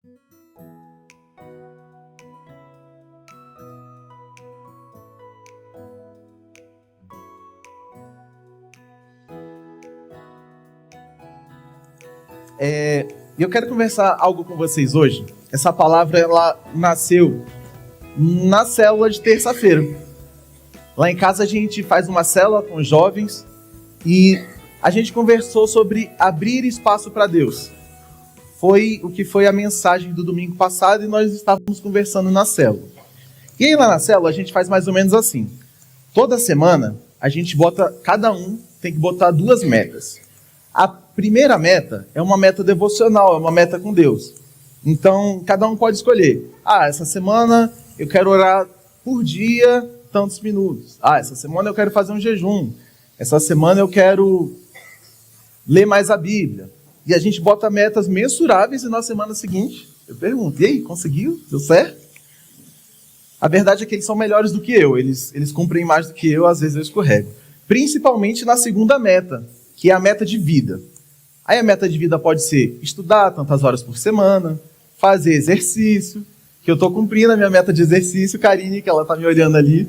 Eu quero conversar algo com vocês hoje. Essa palavra, ela nasceu na célula de terça-feira. Lá em casa a gente faz uma célula com os jovens e a gente conversou sobre abrir espaço para Deus. Foi o que foi a mensagem do domingo passado e nós estávamos conversando na célula. E aí lá na célula a gente faz mais ou menos assim. Toda semana a gente cada um tem que botar 2 metas. A primeira meta é uma meta devocional, é uma meta com Deus. Então, cada um pode escolher. Essa semana eu quero orar por dia tantos minutos. Essa semana eu quero fazer um jejum. Essa semana eu quero ler mais a Bíblia. E a gente bota metas mensuráveis e na semana seguinte eu pergunto, e aí, conseguiu? Deu certo? A verdade é que eles são melhores do que eu. Eles cumprem mais do que eu, às vezes eu escorrego. Principalmente na segunda meta, que é a meta de vida. Aí a meta de vida pode ser estudar tantas horas por semana, fazer exercício, que eu estou cumprindo a minha meta de exercício, Karine, que ela está me olhando ali.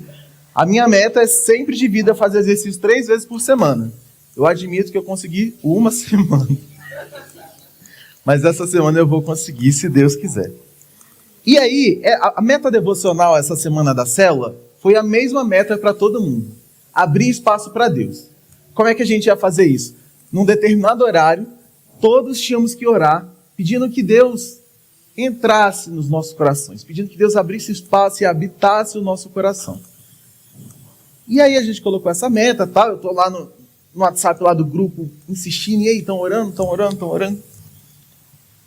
A minha meta é sempre de vida fazer exercício 3 vezes por semana. Eu admito que eu consegui uma semana. Mas essa semana eu vou conseguir, se Deus quiser. E aí, a meta devocional essa semana da célula foi a mesma meta para todo mundo. Abrir espaço para Deus. Como é que a gente ia fazer isso? Num determinado horário, todos tínhamos que orar, pedindo que Deus entrasse nos nossos corações, pedindo que Deus abrisse espaço e habitasse o nosso coração. E aí a gente colocou essa meta, tá? Eu estou lá no WhatsApp lá do grupo, insistindo, e aí, estão orando.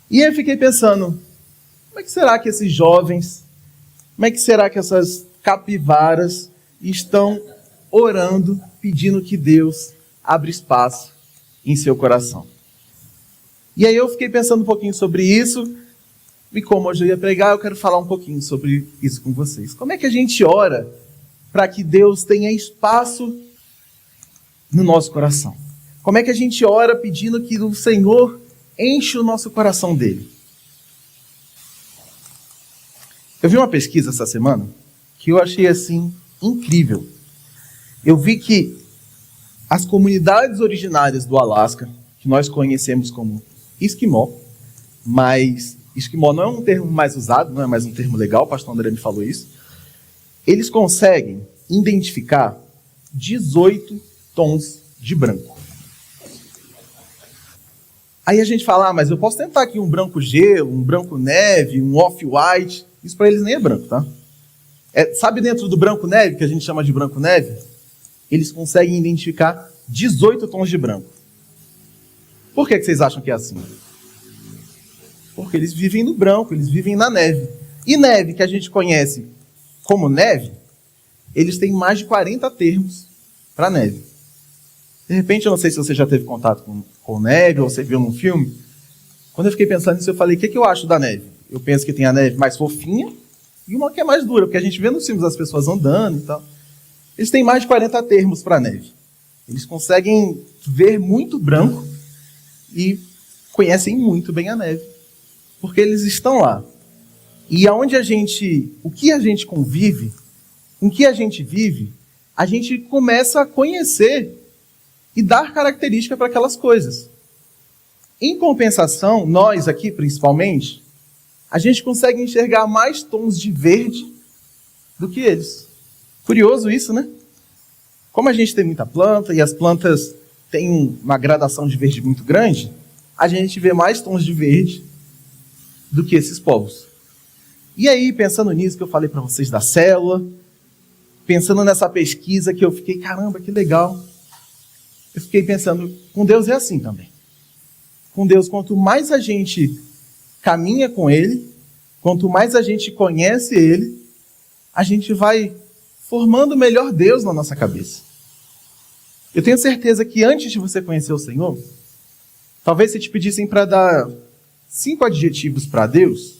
E aí eu fiquei pensando, como é que será que esses jovens, como é que será que essas capivaras estão orando, pedindo que Deus abra espaço em seu coração? E aí eu fiquei pensando um pouquinho sobre isso, e como hoje eu ia pregar, eu quero falar um pouquinho sobre isso com vocês. Como é que a gente ora para que Deus tenha espaço no nosso coração? Como é que a gente ora pedindo que o Senhor enche o nosso coração dele? Eu vi uma pesquisa essa semana que eu achei assim incrível. Eu vi que as comunidades originárias do Alasca, que nós conhecemos como esquimó, mas esquimó não é um termo mais usado, não é mais um termo legal, o pastor André me falou isso, eles conseguem identificar 18 tons de branco. Aí a gente fala, mas eu posso tentar aqui um branco gelo, um branco neve, um off-white. Isso para eles nem é branco, tá? Sabe dentro do branco neve, que a gente chama de branco neve? Eles conseguem identificar 18 tons de branco. Por que vocês acham que é assim? Porque eles vivem no branco, eles vivem na neve. E neve, que a gente conhece como neve, eles têm mais de 40 termos para neve. De repente, eu não sei se você já teve contato com neve, ou você viu num filme. Quando eu fiquei pensando nisso, eu falei, o que eu acho da neve? Eu penso que tem a neve mais fofinha e uma que é mais dura, porque a gente vê nos filmes as pessoas andando e tal. Eles têm mais de 40 termos para neve. Eles conseguem ver muito branco e conhecem muito bem a neve, porque eles estão lá. E o que a gente convive, com que a gente vive, a gente começa a conhecer e dar característica para aquelas coisas. Em compensação, nós aqui principalmente, a gente consegue enxergar mais tons de verde do que eles. Curioso isso, né? Como a gente tem muita planta e as plantas têm uma gradação de verde muito grande, a gente vê mais tons de verde do que esses povos. E aí, pensando nisso que eu falei para vocês da célula, pensando nessa pesquisa que eu fiquei, caramba, que legal. Eu fiquei pensando, com Deus é assim também. Com Deus, quanto mais a gente caminha com Ele, quanto mais a gente conhece Ele, a gente vai formando o melhor Deus na nossa cabeça. Eu tenho certeza que antes de você conhecer o Senhor, talvez se te pedissem para dar 5 adjetivos para Deus,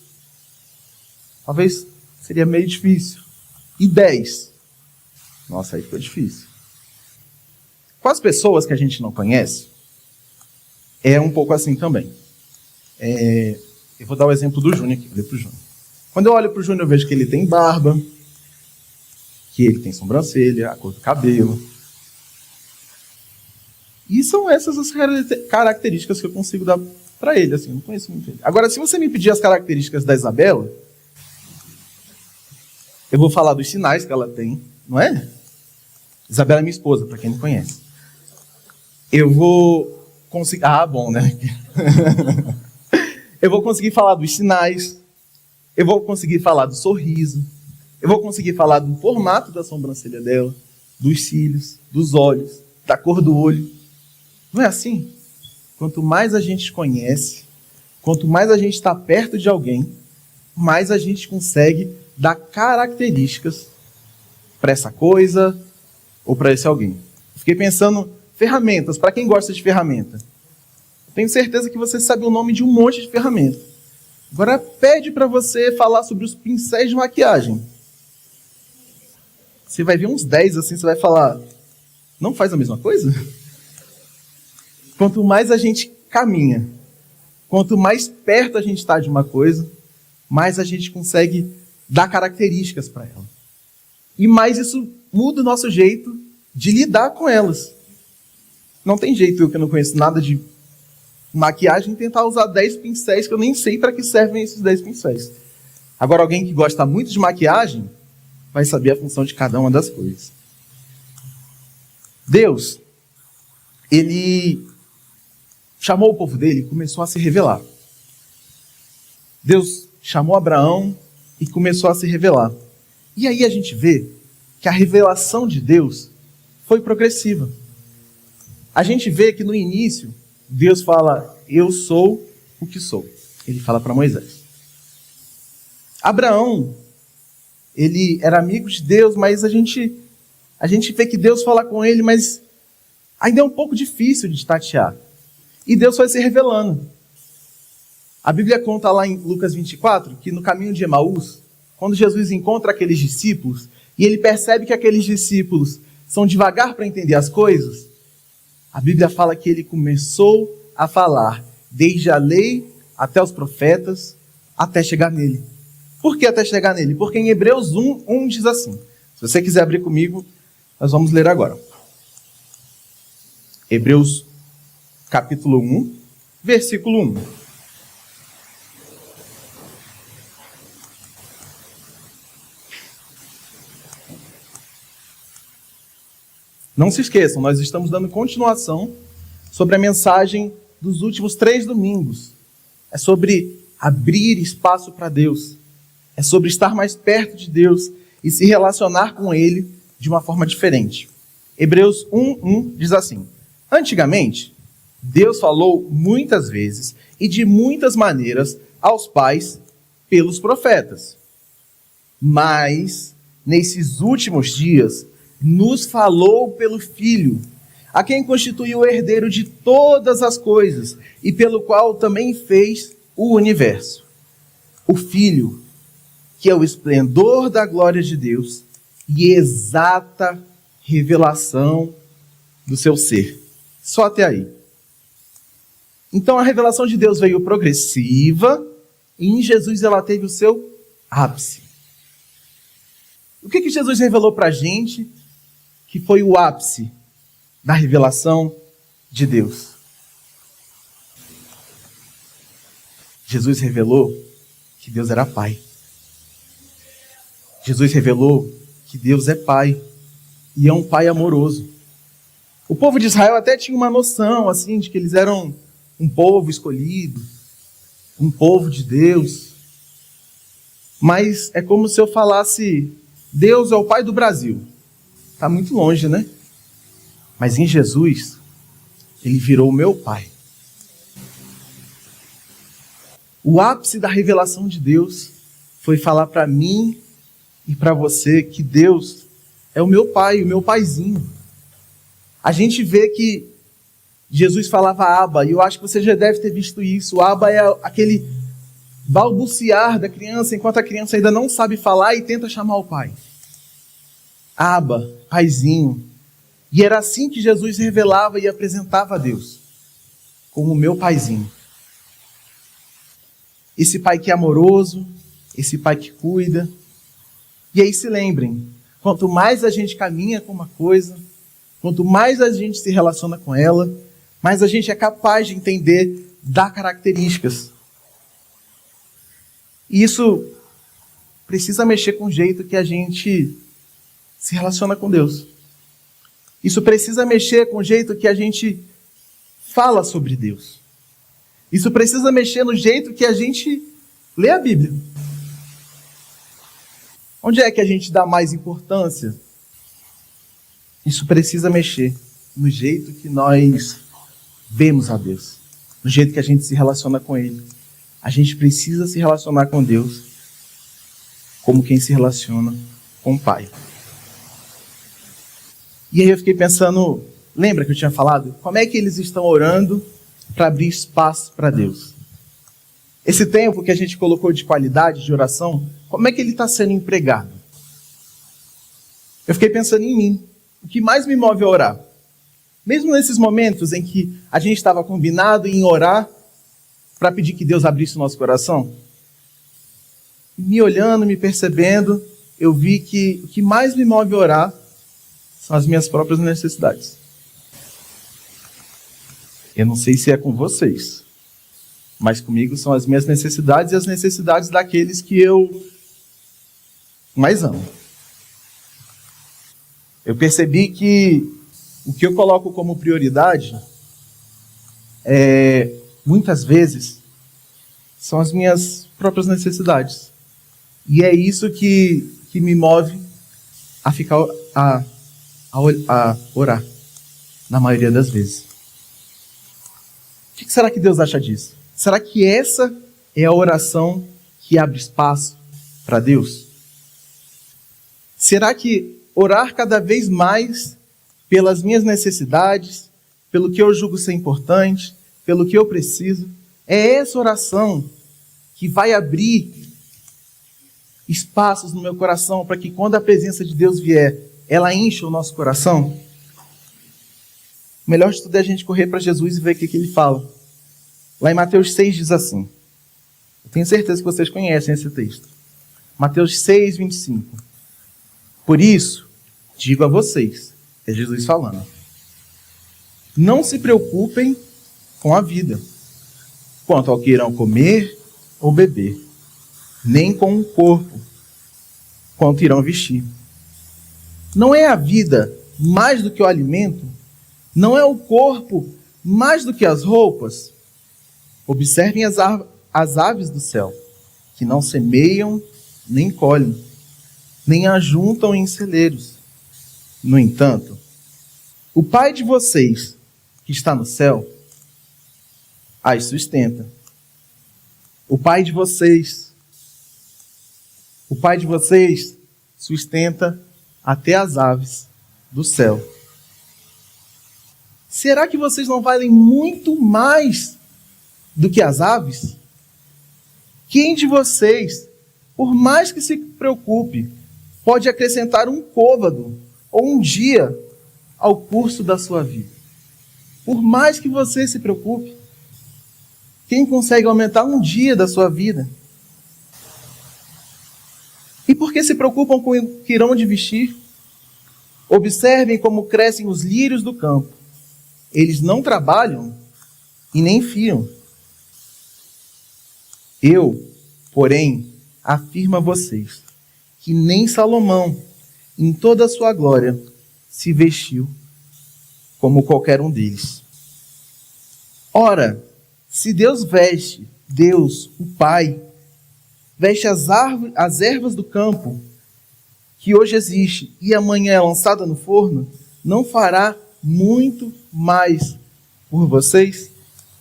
talvez seria meio difícil. E 10. Nossa, aí ficou difícil. Com as pessoas que a gente não conhece, é um pouco assim também. Eu vou dar o exemplo do Júnior aqui. Olha pro Júnior. Quando eu olho pro Júnior, eu vejo que ele tem barba, que ele tem sobrancelha, a cor do cabelo. E são essas as características que eu consigo dar para ele. Assim, eu não conheço muito ele. Agora, se você me pedir as características da Isabela, eu vou falar dos sinais que ela tem, não é? Isabela é minha esposa, para quem não conhece. Eu vou conseguir... Ah, bom, né? Eu vou conseguir falar dos sinais. Eu vou conseguir falar do sorriso. Eu vou conseguir falar do formato da sobrancelha dela, dos cílios, dos olhos, da cor do olho. Não é assim? Quanto mais a gente conhece, quanto mais a gente está perto de alguém, mais a gente consegue dar características para essa coisa ou para esse alguém. Fiquei pensando, ferramentas, para quem gosta de ferramenta. Tenho certeza que você sabe o nome de um monte de ferramenta. Agora pede para você falar sobre os pincéis de maquiagem. Você vai ver uns 10 assim, você vai falar, não faz a mesma coisa? Quanto mais a gente caminha, quanto mais perto a gente está de uma coisa, mais a gente consegue dar características para ela. E mais isso muda o nosso jeito de lidar com elas. Não tem jeito, eu que não conheço nada de maquiagem, tentar usar 10 pincéis, que eu nem sei para que servem esses 10 pincéis. Agora, alguém que gosta muito de maquiagem vai saber a função de cada uma das coisas. Deus, ele chamou o povo dele e começou a se revelar. Deus chamou Abraão e começou a se revelar. E aí a gente vê que a revelação de Deus foi progressiva. A gente vê que no início, Deus fala, eu sou o que sou. Ele fala para Moisés. Abraão, ele era amigo de Deus, mas a gente vê que Deus fala com ele, mas ainda é um pouco difícil de tatear. E Deus foi se revelando. A Bíblia conta lá em Lucas 24, que no caminho de Emaús, quando Jesus encontra aqueles discípulos, e ele percebe que aqueles discípulos são devagar para entender as coisas, a Bíblia fala que ele começou a falar, desde a lei até os profetas, até chegar nele. Por que até chegar nele? Porque em Hebreus 1 diz assim, se você quiser abrir comigo, nós vamos ler agora. Hebreus capítulo 1, versículo 1. Não se esqueçam, nós estamos dando continuação sobre a mensagem dos últimos 3 domingos. É sobre abrir espaço para Deus. É sobre estar mais perto de Deus e se relacionar com Ele de uma forma diferente. Hebreus 1:1 diz assim, antigamente, Deus falou muitas vezes e de muitas maneiras aos pais pelos profetas. Mas, nesses últimos dias, nos falou pelo Filho, a quem constituiu o herdeiro de todas as coisas e pelo qual também fez o universo. O Filho, que é o esplendor da glória de Deus e exata revelação do seu ser. Só até aí. Então a revelação de Deus veio progressiva e em Jesus ela teve o seu ápice. O que Jesus revelou para a gente que foi o ápice da revelação de Deus? Jesus revelou que Deus era Pai. Jesus revelou que Deus é Pai e é um Pai amoroso. O povo de Israel até tinha uma noção assim de que eles eram um povo escolhido, um povo de Deus. Mas é como se eu falasse, Deus é o Pai do Brasil. Está muito longe, né? Mas em Jesus, Ele virou o meu Pai. O ápice da revelação de Deus foi falar para mim e para você que Deus é o meu Pai, o meu Paizinho. A gente vê que Jesus falava Abba, e eu acho que você já deve ter visto isso. Abba é aquele balbuciar da criança, enquanto a criança ainda não sabe falar e tenta chamar o pai. Abba, Paizinho. E era assim que Jesus revelava e apresentava a Deus, como o meu Paizinho. esse Pai que é amoroso, esse Pai que cuida. E aí se lembrem, quanto mais a gente caminha com uma coisa, quanto mais a gente se relaciona com ela, mais a gente é capaz de entender, dar características. E isso precisa mexer com o jeito que a gente se relaciona com Deus. Isso precisa mexer com o jeito que a gente fala sobre Deus. Isso precisa mexer no jeito que a gente lê a Bíblia. Onde é que a gente dá mais importância? Isso precisa mexer no jeito que nós vemos a Deus, no jeito que a gente se relaciona com Ele. A gente precisa se relacionar com Deus como quem se relaciona com o Pai. E aí eu fiquei pensando, lembra que eu tinha falado? Como é que eles estão orando para abrir espaço para Deus? Esse tempo que a gente colocou de qualidade, de oração, como é que ele está sendo empregado? Eu fiquei pensando em mim. O que mais me move a orar? Mesmo nesses momentos em que a gente estava combinado em orar para pedir que Deus abrisse o nosso coração, me olhando, me percebendo, eu vi que o que mais me move a orar são as minhas próprias necessidades. Eu não sei se é com vocês, mas comigo são as minhas necessidades e as necessidades daqueles que eu mais amo. Eu percebi que o que eu coloco como prioridade, muitas vezes, são as minhas próprias necessidades. E é isso que me move a ficar a orar, na maioria das vezes. O que será que Deus acha disso? Será que essa é a oração que abre espaço para Deus? Será que orar cada vez mais pelas minhas necessidades, pelo que eu julgo ser importante, pelo que eu preciso, é essa oração que vai abrir espaços no meu coração para que quando a presença de Deus vier, ela encha o nosso coração? O melhor de tudo é a gente correr para Jesus e ver o que ele fala. Lá em Mateus 6 diz assim, eu tenho certeza que vocês conhecem esse texto. Mateus 6, 25. Por isso, digo a vocês, é Jesus falando, não se preocupem com a vida, quanto ao que irão comer ou beber, nem com o corpo, quanto irão vestir. Não é a vida mais do que o alimento? Não é o corpo mais do que as roupas? Observem as aves do céu, que não semeiam nem colhem, nem ajuntam em celeiros. No entanto, o Pai de vocês, que está no céu, as sustenta. O Pai de vocês sustenta até as aves do céu. Será que vocês não valem muito mais do que as aves? Quem de vocês, por mais que se preocupe, pode acrescentar um côvado ou um dia ao curso da sua vida? Por mais que você se preocupe, quem consegue aumentar um dia da sua vida? E por que se preocupam com o que irão de vestir? Observem como crescem os lírios do campo. Eles não trabalham e nem fiam. Eu, porém, afirmo a vocês que nem Salomão, em toda a sua glória, se vestiu como qualquer um deles. Ora, se Deus, o Pai, veste as ervas do campo, que hoje existe e amanhã é lançada no forno, não fará muito mais por vocês,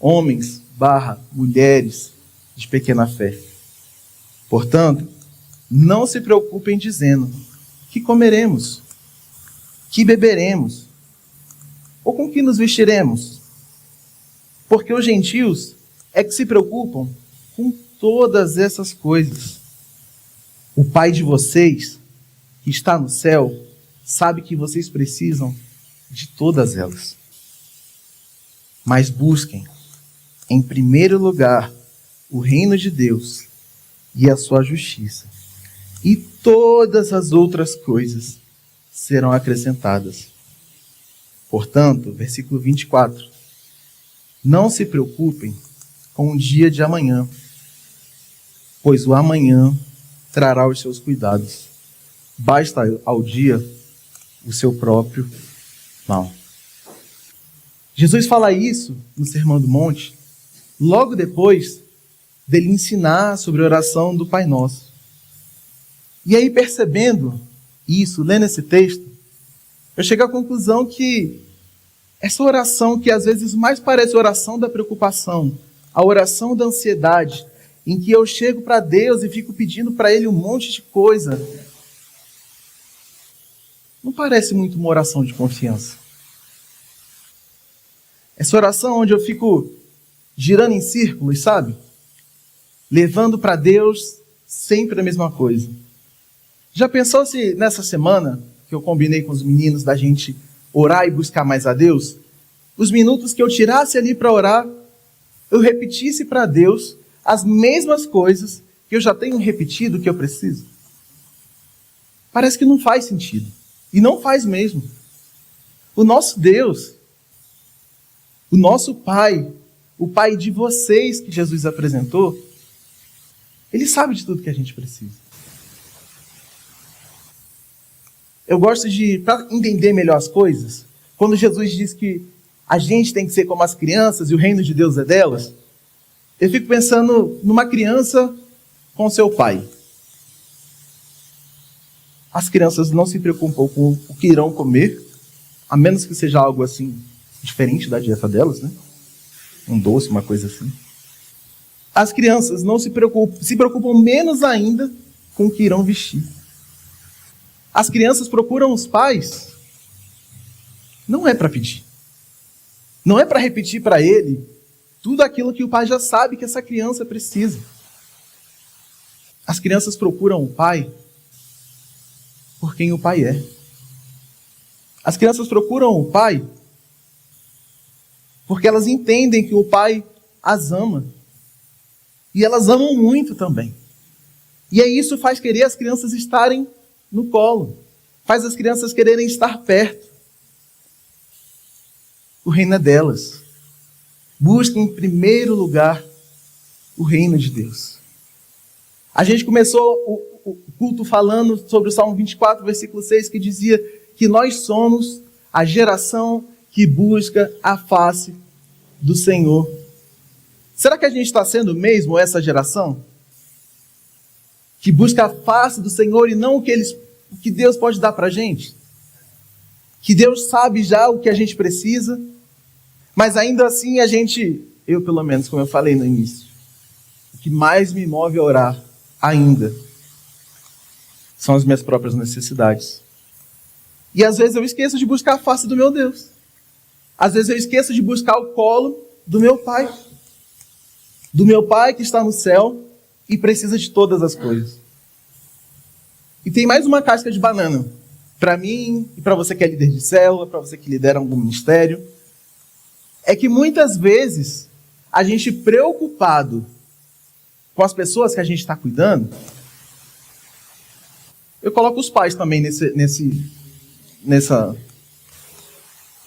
homens / mulheres de pequena fé. Portanto, não se preocupem dizendo: que comeremos, que beberemos, ou com que nos vestiremos? Porque os gentios é que se preocupam com todas essas coisas. O Pai de vocês, que está no céu, sabe que vocês precisam de todas elas. Mas busquem, em primeiro lugar, o reino de Deus e a sua justiça, e todas as outras coisas serão acrescentadas. Portanto, versículo 24, não se preocupem com o dia de amanhã, pois o amanhã trará os seus cuidados. Basta ao dia o seu próprio mal. Jesus fala isso no Sermão do Monte, logo depois dele ensinar sobre a oração do Pai Nosso. E aí, percebendo isso, lendo esse texto, eu chego à conclusão que essa oração, que às vezes mais parece a oração da preocupação, a oração da ansiedade, em que eu chego para Deus e fico pedindo para Ele um monte de coisa, não parece muito uma oração de confiança. Essa oração onde eu fico girando em círculos, sabe? Levando para Deus sempre a mesma coisa. Já pensou se nessa semana, que eu combinei com os meninos da gente orar e buscar mais a Deus, os minutos que eu tirasse ali para orar, eu repetisse para Deus as mesmas coisas que eu já tenho repetido que eu preciso? Parece que não faz sentido. E não faz mesmo. O nosso Deus, o nosso Pai, o Pai de vocês que Jesus apresentou, Ele sabe de tudo que a gente precisa. Eu gosto de, para entender melhor as coisas, quando Jesus diz que a gente tem que ser como as crianças e o reino de Deus é delas, eu fico pensando numa criança com seu pai. As crianças não se preocupam com o que irão comer, a menos que seja algo assim, diferente da dieta delas, né? Um doce, uma coisa assim. As crianças não se preocupam menos ainda com o que irão vestir. As crianças procuram os pais, não é para pedir. Não é para repetir para ele tudo aquilo que o pai já sabe que essa criança precisa. As crianças procuram o pai por quem o pai é. As crianças procuram o pai porque elas entendem que o pai as ama. E elas amam muito também. E aí isso faz querer as crianças estarem no colo. Faz as crianças quererem estar perto. O reino é delas. Busquem em primeiro lugar o reino de Deus. A gente começou o culto falando sobre o Salmo 24, versículo 6, que dizia que nós somos a geração que busca a face do Senhor. Será que a gente está sendo mesmo essa geração? Que busca a face do Senhor e não o que Deus pode dar para a gente? Que Deus sabe já o que a gente precisa, mas ainda assim eu pelo menos, como eu falei no início, o que mais me move a orar ainda são as minhas próprias necessidades. E às vezes eu esqueço de buscar a face do meu Deus. Às vezes eu esqueço de buscar o colo do meu Pai. Do meu Pai que está no céu e precisa de todas as coisas. E tem mais uma casca de banana. Para mim e para você que é líder de célula, para você que lidera algum ministério. É que muitas vezes a gente preocupado com as pessoas que a gente está cuidando, eu coloco os pais também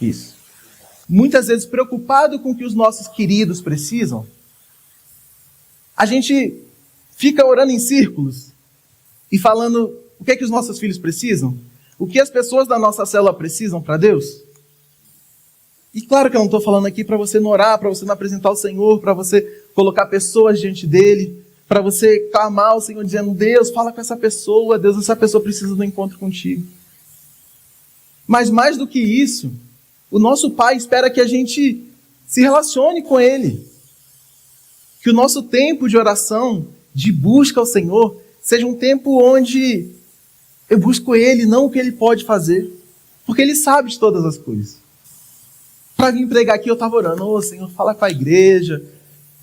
isso. Muitas vezes preocupado com o que os nossos queridos precisam, a gente fica orando em círculos e falando o que é que os nossos filhos precisam, o que as pessoas da nossa célula precisam para Deus. E claro que eu não estou falando aqui para você não orar, para você não apresentar o Senhor, para você colocar pessoas diante dele, para você clamar ao Senhor dizendo, Deus, fala com essa pessoa, Deus, essa pessoa precisa do encontro contigo. Mas mais do que isso, o nosso Pai espera que a gente se relacione com Ele. Que o nosso tempo de oração, de busca ao Senhor, seja um tempo onde eu busco Ele, não o que Ele pode fazer. Porque Ele sabe de todas as coisas. Para vir pregar aqui, eu estava orando, ô Senhor, fala com a igreja.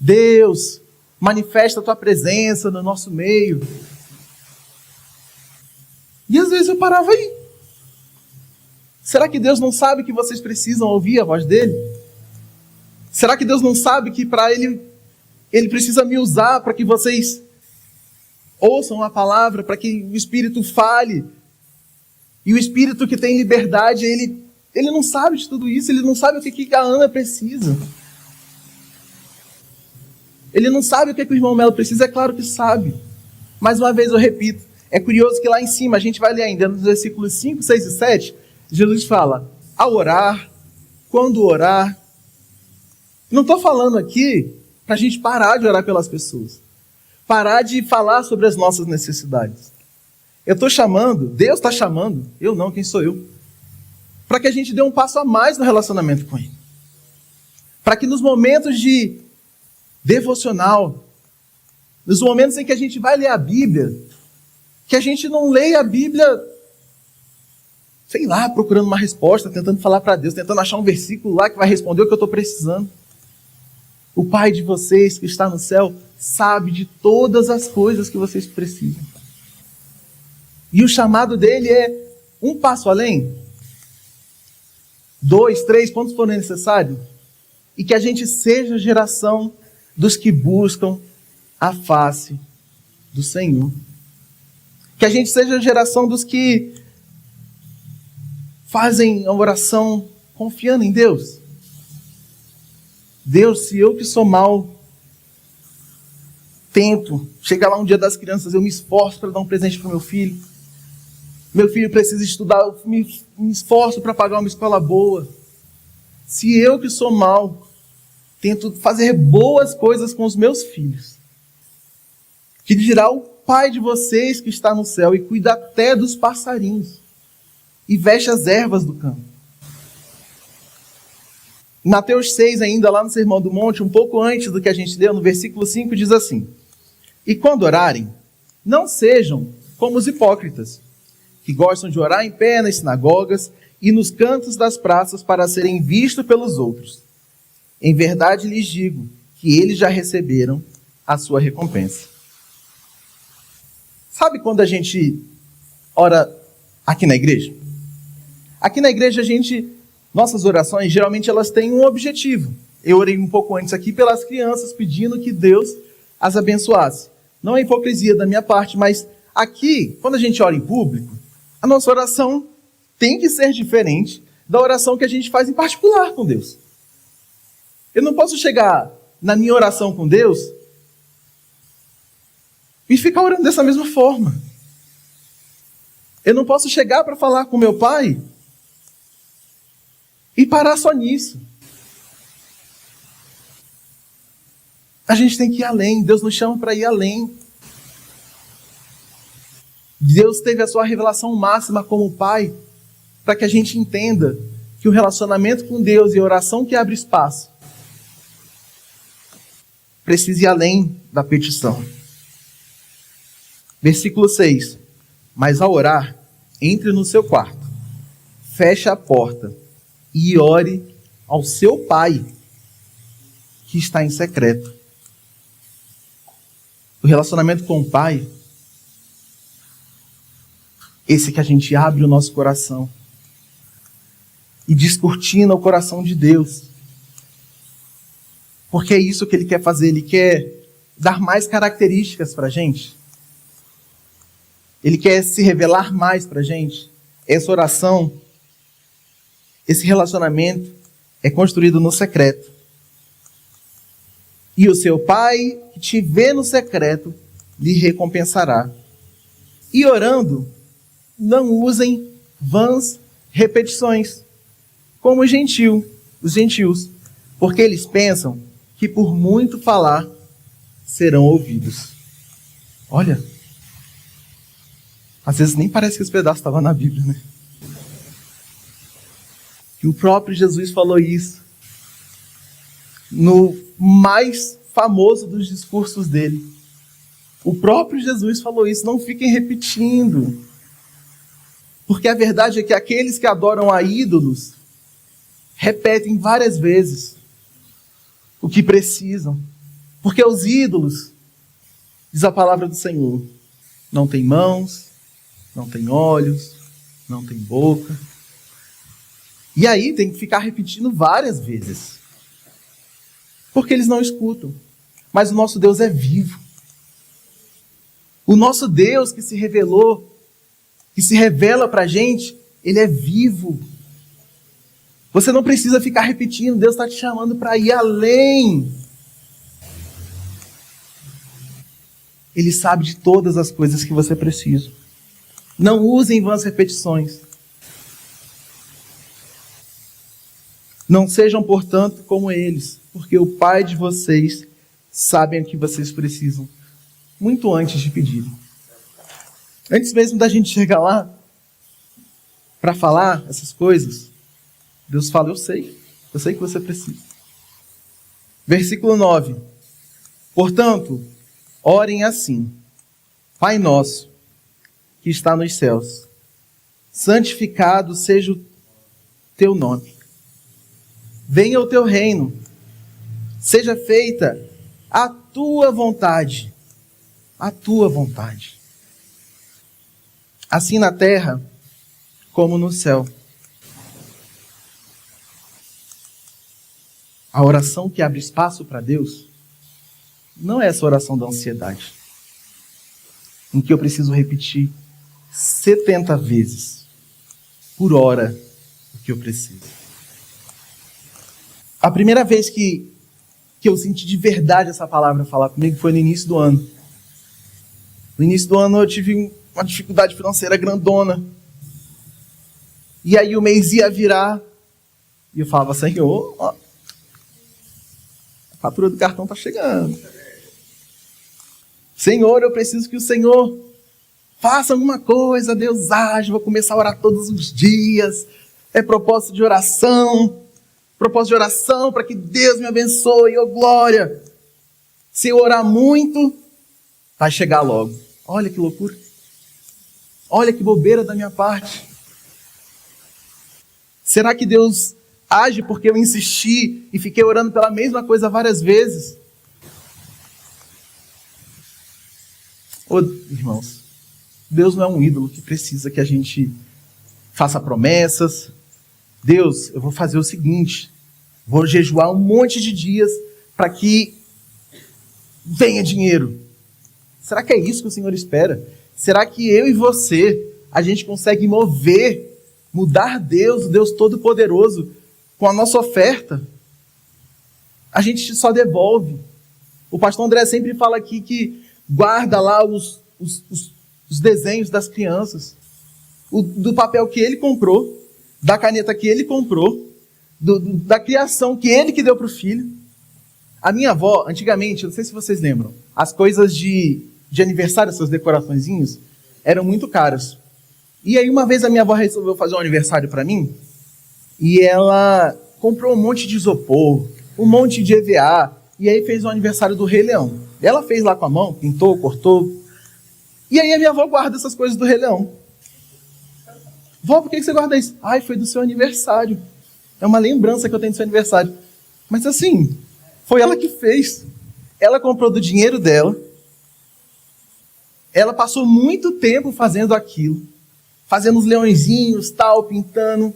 Deus, manifesta a Tua presença no nosso meio. E às vezes eu parava aí. Será que Deus não sabe que vocês precisam ouvir a voz dele? Será que Deus não sabe que para Ele Ele precisa me usar para que vocês ouçam a palavra, para que o Espírito fale. E o Espírito que tem liberdade, ele não sabe de tudo isso, ele não sabe o que a Ana precisa. Ele não sabe o que o irmão Melo precisa, é claro que sabe. Mais uma vez eu repito, é curioso que lá em cima, a gente vai ler ainda nos versículos 5, 6 e 7, Jesus fala, ao orar, quando orar. Não estou falando aqui para a gente parar de orar pelas pessoas. Parar de falar sobre as nossas necessidades. Eu estou chamando, Deus está chamando, eu não, quem sou eu? Para que a gente dê um passo a mais no relacionamento com Ele. Para que nos momentos de devocional, nos momentos em que a gente vai ler a Bíblia, que a gente não leia a Bíblia, sei lá, procurando uma resposta, tentando falar para Deus, tentando achar um versículo lá que vai responder o que eu estou precisando. O Pai de vocês que está no céu sabe de todas as coisas que vocês precisam. E o chamado dele é um passo além, 2, 3, quantos forem necessários, e que a gente seja a geração dos que buscam a face do Senhor. Que a gente seja a geração dos que fazem a oração confiando em Deus. Deus, se eu que sou mau, tento, chega lá um dia das crianças, eu me esforço para dar um presente para o meu filho. Meu filho precisa estudar, eu me esforço para pagar uma escola boa. Se eu que sou mau, tento fazer boas coisas com os meus filhos, que dirá o Pai de vocês que está no céu e cuida até dos passarinhos e veste as ervas do campo. Mateus 6, ainda lá no Sermão do Monte, um pouco antes do que a gente leu, no versículo 5, diz assim: e quando orarem, não sejam como os hipócritas, que gostam de orar em pé nas sinagogas e nos cantos das praças para serem vistos pelos outros. Em verdade lhes digo que eles já receberam a sua recompensa. Sabe quando a gente ora aqui na igreja? Aqui na igreja nossas orações, geralmente elas têm um objetivo. Eu orei um pouco antes aqui pelas crianças, pedindo que Deus as abençoasse. Não é hipocrisia da minha parte, mas aqui, quando a gente ora em público, a nossa oração tem que ser diferente da oração que a gente faz em particular com Deus. Eu não posso chegar na minha oração com Deus e ficar orando dessa mesma forma. Eu não posso chegar para falar com meu pai e parar só nisso. A gente tem que ir além. Deus nos chama para ir além. Deus teve a sua revelação máxima como Pai para que a gente entenda que o relacionamento com Deus e a oração que abre espaço precisa ir além da petição. Versículo 6. Mas ao orar, entre no seu quarto, feche a porta e ore ao seu Pai que está em secreto. O relacionamento com o Pai, esse que a gente abre o nosso coração e descortina o coração de Deus. Porque é isso que Ele quer fazer. Ele quer dar mais características para a gente. Ele quer se revelar mais para a gente. Essa oração, esse relacionamento é construído no secreto. E o seu Pai que te vê no secreto lhe recompensará. E orando, não usem vãs repetições, como os gentios, porque eles pensam que por muito falar serão ouvidos. Olha, às vezes nem parece que esse pedaço estava na Bíblia, né? E o próprio Jesus falou isso no mais famoso dos discursos dele. O próprio Jesus falou isso, não fiquem repetindo. Porque a verdade é que aqueles que adoram a ídolos repetem várias vezes o que precisam. Porque os ídolos, diz a palavra do Senhor, não têm mãos, não têm olhos, não têm boca. E aí tem que ficar repetindo várias vezes. Porque eles não escutam. mas o nosso Deus é vivo. O nosso Deus que se revelou, que se revela para a gente, Ele é vivo. Você não precisa ficar repetindo, Deus está te chamando para ir além. Ele sabe de todas as coisas que você precisa. Não usem vãs repetições. Não sejam, portanto, como eles, porque o Pai de vocês sabe o que vocês precisam, muito antes de pedirem. Antes mesmo da gente chegar lá, para falar essas coisas, Deus fala, eu sei que você precisa. Versículo 9. Portanto, orem assim: Pai nosso, que está nos céus, santificado seja o teu nome. Venha o teu reino, seja feita a tua vontade, assim na terra como no céu. A oração que abre espaço para Deus não é essa oração da ansiedade, em que eu preciso repetir 70 vezes por hora o que eu preciso. A primeira vez que eu senti de verdade essa palavra falar comigo foi no início do ano. No início do ano eu tive uma dificuldade financeira grandona. E aí o mês ia virar e eu falava, Senhor, ó, a fatura do cartão está chegando. Senhor, eu preciso que o Senhor faça alguma coisa, Deus age, vou começar a orar todos os dias. É propósito de oração para que Deus me abençoe, oh glória. Se eu orar muito, vai chegar logo. Olha que loucura. Olha que bobeira da minha parte. Será que Deus age porque eu insisti e fiquei orando pela mesma coisa várias vezes? Ô, irmãos, Deus não é um ídolo que precisa que a gente faça promessas. Deus, eu vou fazer o seguinte, vou jejuar um monte de dias para que venha dinheiro. Será que é isso que o Senhor espera? Será que eu e você, a gente consegue mudar Deus, o Deus Todo-Poderoso, com a nossa oferta? A gente só devolve. O pastor André sempre fala aqui que guarda lá os desenhos das crianças, do papel que ele comprou, da caneta que ele comprou, da criação que ele que deu para o filho. A minha avó, antigamente, não sei se vocês lembram, as coisas de aniversário, essas decoraçõezinhas, eram muito caras. E aí uma vez a minha avó resolveu fazer um aniversário para mim, e ela comprou um monte de isopor, um monte de EVA, e aí fez o aniversário do Rei Leão. Ela fez lá com a mão, pintou, cortou. E aí a minha avó guarda essas coisas do Rei Leão. Vó, por que você guarda isso? Ai, foi do seu aniversário. É uma lembrança que eu tenho do seu aniversário. Mas assim, foi ela que fez. Ela comprou do dinheiro dela. Ela passou muito tempo fazendo aquilo. Fazendo os leõezinhos, tal, pintando.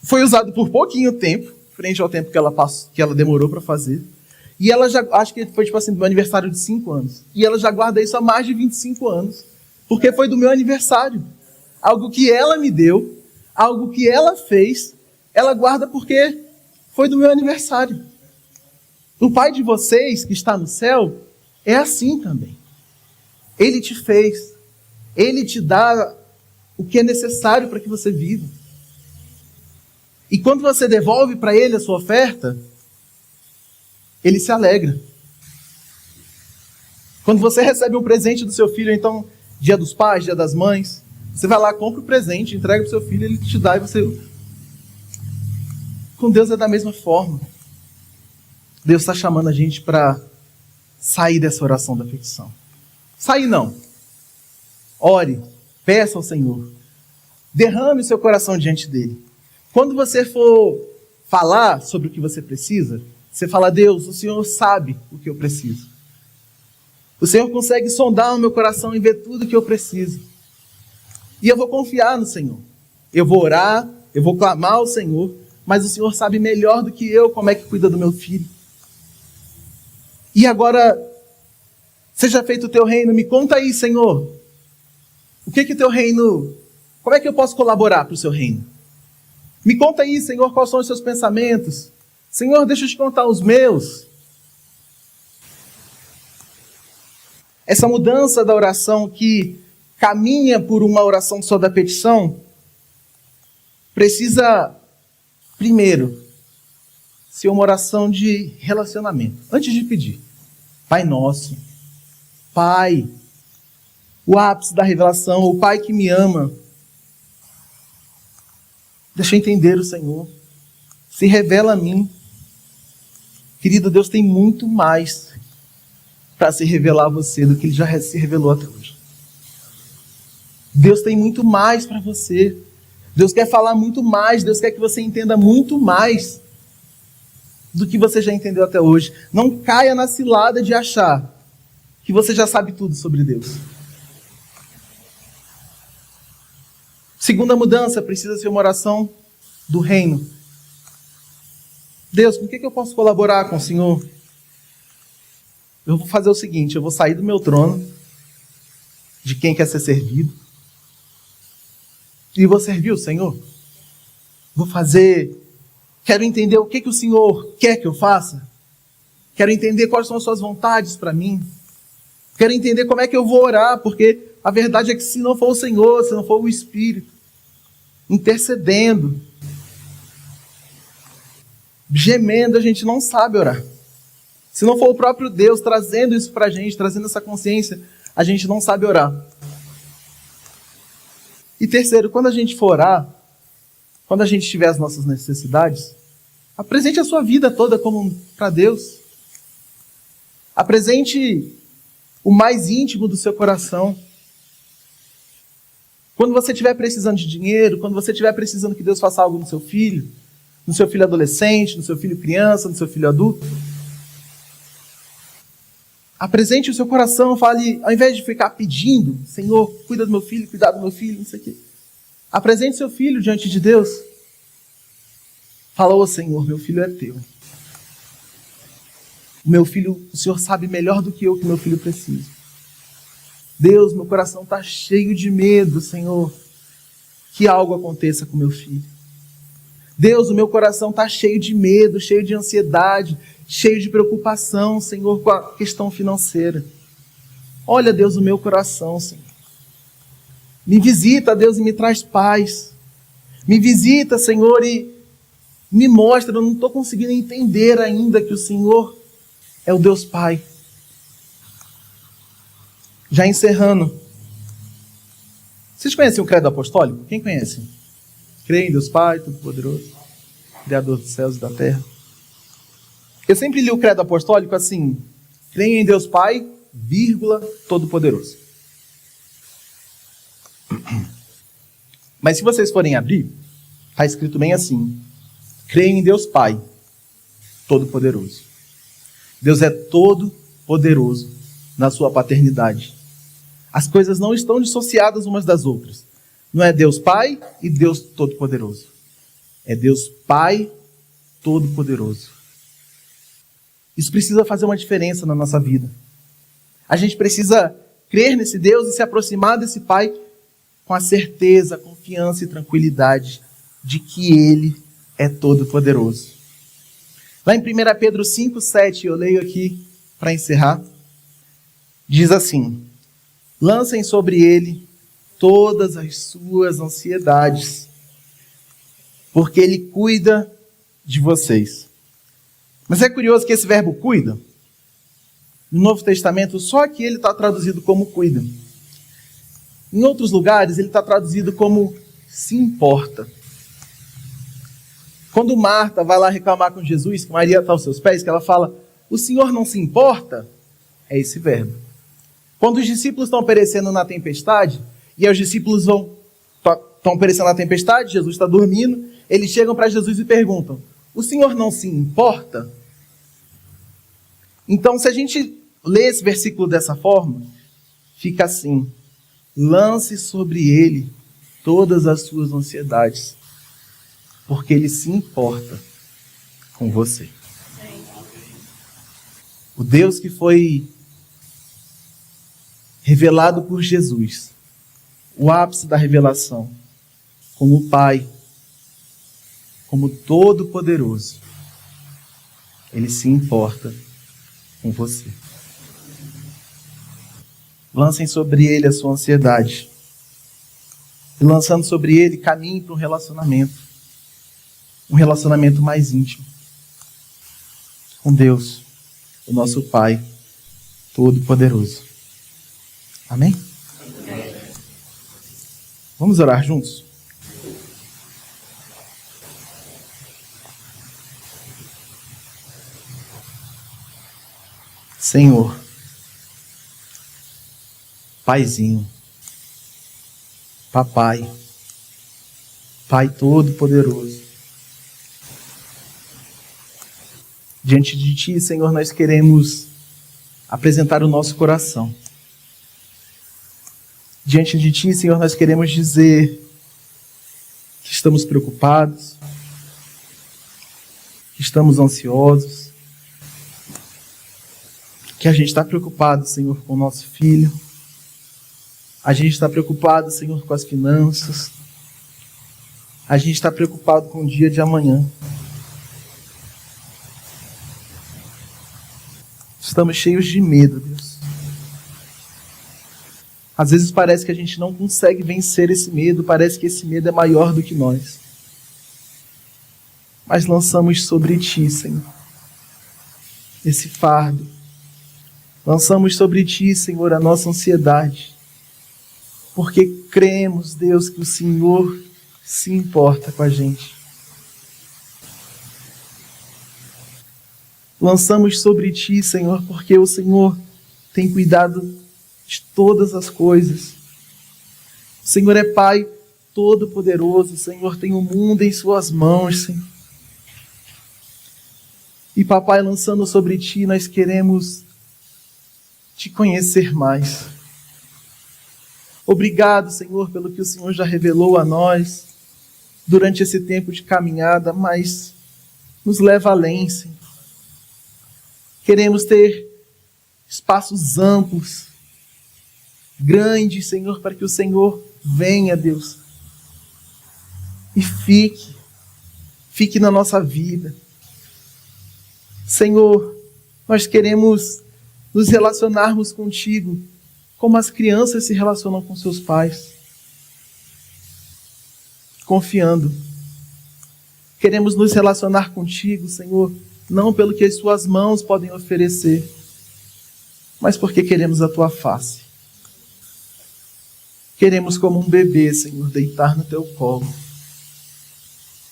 Foi usado por pouquinho tempo, frente ao tempo que ela demorou para fazer. E ela já, acho que foi tipo assim, do meu aniversário de 5 anos. E ela já guarda isso há mais de 25 anos. Porque foi do meu aniversário. Algo que ela me deu, algo que ela fez, ela guarda porque foi do meu aniversário. O Pai de vocês, que está no céu, é assim também. Ele te fez. Ele te dá o que é necessário para que você viva. E quando você devolve para Ele a sua oferta, Ele se alegra. Quando você recebe um presente do seu filho, então, dia dos pais, dia das mães, você vai lá, compra o presente, entrega para o seu filho, ele te dá e você... Com Deus é da mesma forma. Deus está chamando a gente para sair dessa oração da petição. Sair não. Ore, peça ao Senhor. Derrame o seu coração diante dele. Quando você for falar sobre o que você precisa, você fala, Deus, o Senhor sabe o que eu preciso. O Senhor consegue sondar o meu coração e ver tudo o que eu preciso. E eu vou confiar no Senhor. Eu vou orar, eu vou clamar ao Senhor, mas o Senhor sabe melhor do que eu como é que cuida do meu filho. E agora, seja feito o teu reino. Me conta aí, Senhor. O que o teu reino... Como é que eu posso colaborar para o seu reino? Me conta aí, Senhor, quais são os seus pensamentos. Senhor, deixa eu te contar os meus. Essa mudança da oração que caminha por uma oração só da petição, precisa, primeiro, ser uma oração de relacionamento. Antes de pedir, Pai nosso, Pai, o ápice da revelação, o Pai que me ama. Deixa eu entender o Senhor. Se revela a mim. Querido, Deus tem muito mais para se revelar a você do que Ele já se revelou até hoje. Deus tem muito mais para você. Deus quer falar muito mais. Deus quer que você entenda muito mais do que você já entendeu até hoje. Não caia na cilada de achar que você já sabe tudo sobre Deus. Segunda mudança, precisa ser uma oração do reino. Deus, com o que eu posso colaborar com o Senhor? Eu vou fazer o seguinte, eu vou sair do meu trono, de quem quer ser servido, e vou servir o Senhor. Quero entender o que o Senhor quer que eu faça. Quero entender quais são as suas vontades para mim. Quero entender como é que eu vou orar, porque a verdade é que se não for o Senhor, se não for o Espírito, intercedendo, gemendo, a gente não sabe orar. Se não for o próprio Deus trazendo isso para a gente, trazendo essa consciência, a gente não sabe orar. E terceiro, quando a gente for orar, quando a gente tiver as nossas necessidades, apresente a sua vida toda como para Deus. Apresente o mais íntimo do seu coração. Quando você estiver precisando de dinheiro, quando você estiver precisando que Deus faça algo no seu filho adolescente, no seu filho criança, no seu filho adulto, apresente o seu coração, fale, ao invés de ficar pedindo, Senhor, cuida do meu filho, cuidar do meu filho, não sei o quê. Apresente seu filho diante de Deus. Fala, ô Senhor, meu filho é teu. O meu filho, o Senhor sabe melhor do que eu que meu filho precisa. Deus, meu coração está cheio de medo, Senhor, que algo aconteça com meu filho. Deus, o meu coração está cheio de medo, cheio de ansiedade, cheio de preocupação, Senhor, com a questão financeira. Olha, Deus, o meu coração, Senhor. Me visita, Deus, e me traz paz. Me visita, Senhor, e me mostra, eu não estou conseguindo entender ainda que o Senhor é o Deus Pai. Já encerrando. Vocês conhecem o credo apostólico? Quem conhece? Creio em Deus Pai, Todo-Poderoso, Criador dos céus e da terra. Eu sempre li o credo apostólico assim: creio em Deus Pai, vírgula, Todo-Poderoso. Mas se vocês forem abrir, está escrito bem assim: creio em Deus Pai, Todo-Poderoso. Deus é todo-poderoso na sua paternidade. As coisas não estão dissociadas umas das outras. Não é Deus Pai e Deus Todo-Poderoso. É Deus Pai Todo-Poderoso. Isso precisa fazer uma diferença na nossa vida. A gente precisa crer nesse Deus e se aproximar desse Pai com a certeza, confiança e tranquilidade de que Ele é todo-poderoso. Lá em 1 Pedro 5,7, eu leio aqui para encerrar, diz assim: lancem sobre Ele todas as suas ansiedades, porque Ele cuida de vocês. Mas é curioso que esse verbo cuida, no Novo Testamento, só aqui ele está traduzido como cuida. Em outros lugares, ele está traduzido como se importa. Quando Marta vai lá reclamar com Jesus, que Maria está aos seus pés, que ela fala, o Senhor não se importa? É esse verbo. Quando os discípulos estão perecendo na tempestade, e os discípulos estão perecendo na tempestade, Jesus está dormindo, eles chegam para Jesus e perguntam, o Senhor não se importa? Então, se a gente lê esse versículo dessa forma, fica assim: lance sobre Ele todas as suas ansiedades, porque Ele se importa com você. O Deus que foi revelado por Jesus, o ápice da revelação, como Pai, como Todo-Poderoso, Ele se importa com você. Lancem sobre Ele a sua ansiedade. E lançando sobre Ele, caminhe para um relacionamento mais íntimo com Deus, o nosso Pai Todo-Poderoso. Amém? Vamos orar juntos? Senhor, Paizinho, Papai, Pai Todo-Poderoso, diante de Ti, Senhor, nós queremos apresentar o nosso coração. Diante de Ti, Senhor, nós queremos dizer que estamos preocupados, que estamos ansiosos, que a gente está preocupado, Senhor, com o nosso filho. A gente está preocupado, Senhor, com as finanças. A gente está preocupado com o dia de amanhã. Estamos cheios de medo, Deus. Às vezes parece que a gente não consegue vencer esse medo, parece que esse medo é maior do que nós. Mas lançamos sobre Ti, Senhor, esse fardo. Lançamos sobre Ti, Senhor, a nossa ansiedade. Porque cremos, Deus, que o Senhor se importa com a gente. Lançamos sobre Ti, Senhor, porque o Senhor tem cuidado de todas as coisas. O Senhor é Pai Todo-Poderoso. O Senhor tem o mundo em Suas mãos, Senhor. E, Papai, lançando sobre Ti, nós queremos Te conhecer mais. Obrigado, Senhor, pelo que o Senhor já revelou a nós durante esse tempo de caminhada, mas nos leva além, Senhor. Queremos ter espaços amplos, grandes, Senhor, para que o Senhor venha, Deus, e fique na nossa vida. Senhor, nós queremos nos relacionarmos contigo como as crianças se relacionam com seus pais, confiando. Queremos nos relacionar contigo, Senhor, não pelo que as Suas mãos podem oferecer, mas porque queremos a Tua face. Queremos, como um bebê, Senhor, deitar no Teu colo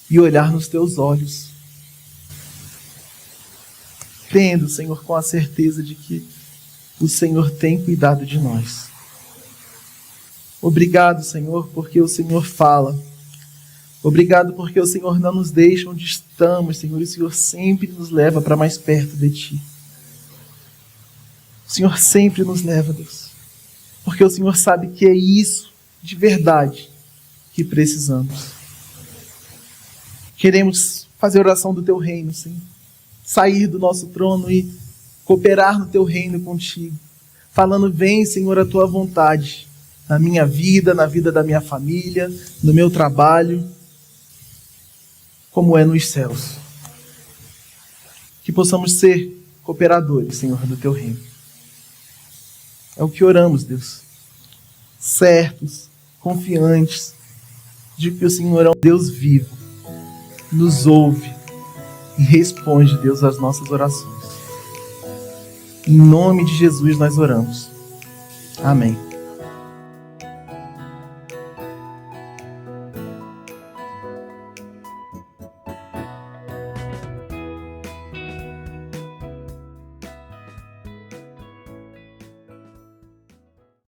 e olhar nos Teus olhos, crendo, Senhor, com a certeza de que o Senhor tem cuidado de nós. Obrigado, Senhor, porque o Senhor fala. Obrigado porque o Senhor não nos deixa onde estamos, Senhor, e o Senhor sempre nos leva para mais perto de Ti. O Senhor sempre nos leva, Deus, porque o Senhor sabe que é isso de verdade que precisamos. Queremos fazer oração do Teu reino, Senhor, sair do nosso trono e cooperar no Teu reino contigo, falando: vem, Senhor, a Tua vontade na minha vida, na vida da minha família, no meu trabalho, como é nos céus. Que possamos ser cooperadores, Senhor, do Teu reino. É o que oramos, Deus, certos, confiantes de que o Senhor é um Deus vivo, nos ouve e responde, Deus, às nossas orações. Em nome de Jesus nós oramos. Amém.